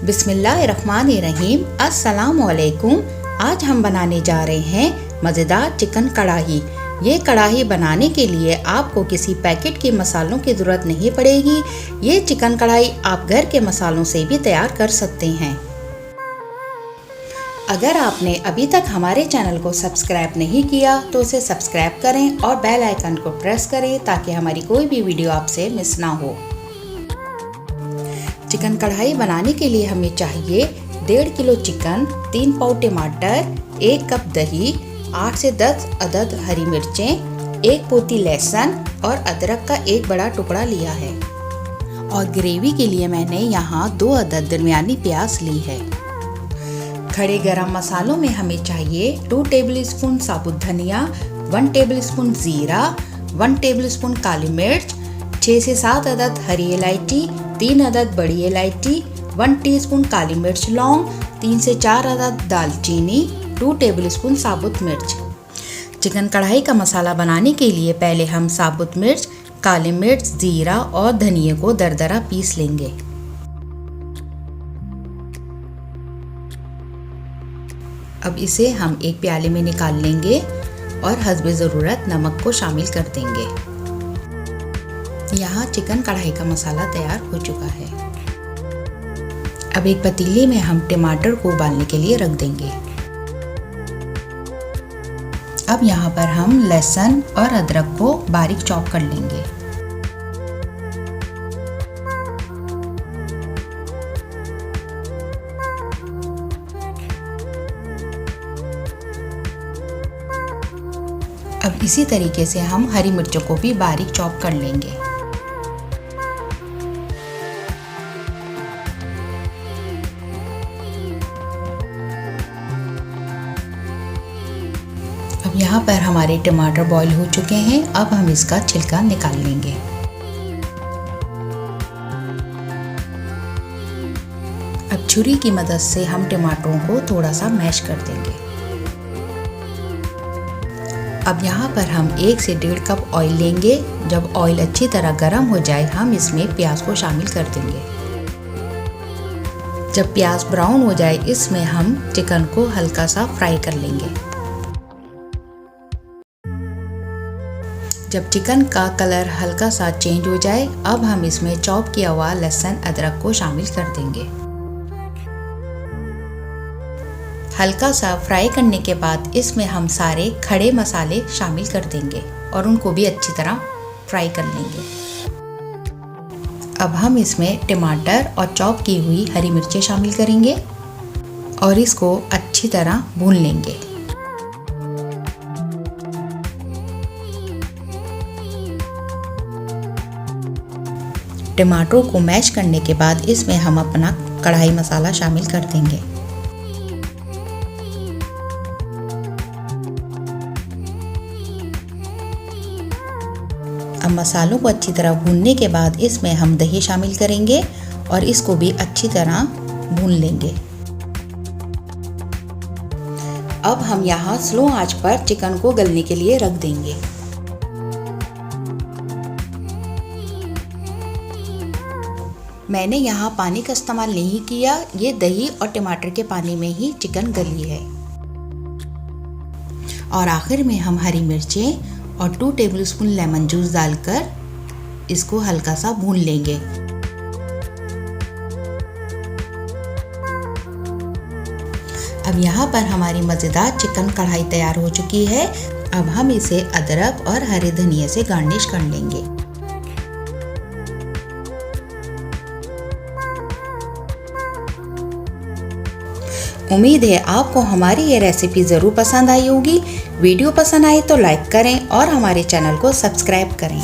बिस्मिल्लाहिर्रहमानिर्रहीम। अस्सलामुअलैकुम। आज हम बनाने जा रहे हैं मज़ेदार चिकन कढ़ाई। ये कढ़ाई बनाने के लिए आपको किसी पैकेट के मसालों की ज़रूरत नहीं पड़ेगी। ये चिकन कढ़ाई आप घर के मसालों से भी तैयार कर सकते हैं। अगर आपने अभी तक हमारे चैनल को सब्सक्राइब नहीं किया तो उसे सब्सक्राइब करें और बेल आइकन को प्रेस करें ताकि हमारी कोई भी वीडियो आपसे मिस ना हो। चिकन कढ़ाई बनाने के लिए हमें चाहिए 1.5 किलो चिकन, 3 पाव टमाटर, 1 कप दही, 8 से 10 अदद हरी मिर्चें, 1 पोती लहसुन और अदरक का 1 बड़ा टुकड़ा लिया है। और ग्रेवी के लिए मैंने यहाँ 2 अदद दरमियानी प्याज ली है। खड़े गरम मसालों में हमें चाहिए 2 टेबलस्पून साबुत धनिया, 1 टेबलस्पून जीरा, 1 टेबलस्पून काली मिर्च, 6 से 7 अदद हरी इलायची, 3 अदद बड़ी इलायची, 1 टीस्पून काली मिर्च लौंग, 3 से 4 अदद दालचीनी, 2 टेबलस्पून साबुत मिर्च। चिकन कढ़ाई का मसाला बनाने के लिए पहले हम साबुत मिर्च, काली मिर्च, जीरा और धनिया को दरदरा पीस लेंगे। अब इसे हम एक प्याले में निकाल लेंगे और हस्बे ज़रूरत नमक को शामिल कर देंगे। यहाँ चिकन कढ़ाई का मसाला तैयार हो चुका है। अब एक पतीले में हम टमाटर को उबालने के लिए रख देंगे। अब यहाँ पर हम लहसुन और अदरक को बारीक चॉप कर लेंगे। अब इसी तरीके से हम हरी मिर्चों को भी बारीक चॉप कर लेंगे। अब यहाँ पर हमारे टमाटर बॉईल हो चुके हैं। अब हम इसका छिलका निकाल लेंगे। अब छुरी की मदद से हम टमाटरों को थोड़ा सा मैश कर देंगे। अब यहाँ पर हम 1 से 1.5 कप ऑयल लेंगे। जब ऑयल अच्छी तरह गर्म हो जाए हम इसमें प्याज को शामिल कर देंगे। जब प्याज ब्राउन हो जाए इसमें हम चिकन को हल्का सा फ्राई कर लेंगे। जब चिकन का कलर हल्का सा चेंज हो जाए अब हम इसमें चॉप किया हुआ लहसुन अदरक को शामिल कर देंगे। हल्का सा फ्राई करने के बाद इसमें हम सारे खड़े मसाले शामिल कर देंगे और उनको भी अच्छी तरह फ्राई कर लेंगे। अब हम इसमें टमाटर और चॉप की हुई हरी मिर्चें शामिल करेंगे और इसको अच्छी तरह भून लेंगे। टमाटरों को मैश करने के बाद इसमें हम अपना कढ़ाई मसाला शामिल कर देंगे। अब मसालों को अच्छी तरह भूनने के बाद इसमें हम दही शामिल करेंगे और इसको भी अच्छी तरह भून लेंगे। अब हम यहाँ स्लो आंच पर चिकन को गलने के लिए रख देंगे। मैंने यहाँ पानी का इस्तेमाल नहीं किया, ये दही और टमाटर के पानी में ही चिकन गली है। और आखिर में हम हरी मिर्चें और 2 टेबलस्पून लेमन जूस डालकर इसको हल्का सा भून लेंगे। अब यहाँ पर हमारी मज़ेदार चिकन कढ़ाई तैयार हो चुकी है। अब हम इसे अदरक और हरे धनिया से गार्निश कर लेंगे। उम्मीद है आपको हमारी ये रेसिपी ज़रूर पसंद आई होगी। वीडियो पसंद आए तो लाइक करें और हमारे चैनल को सब्सक्राइब करें।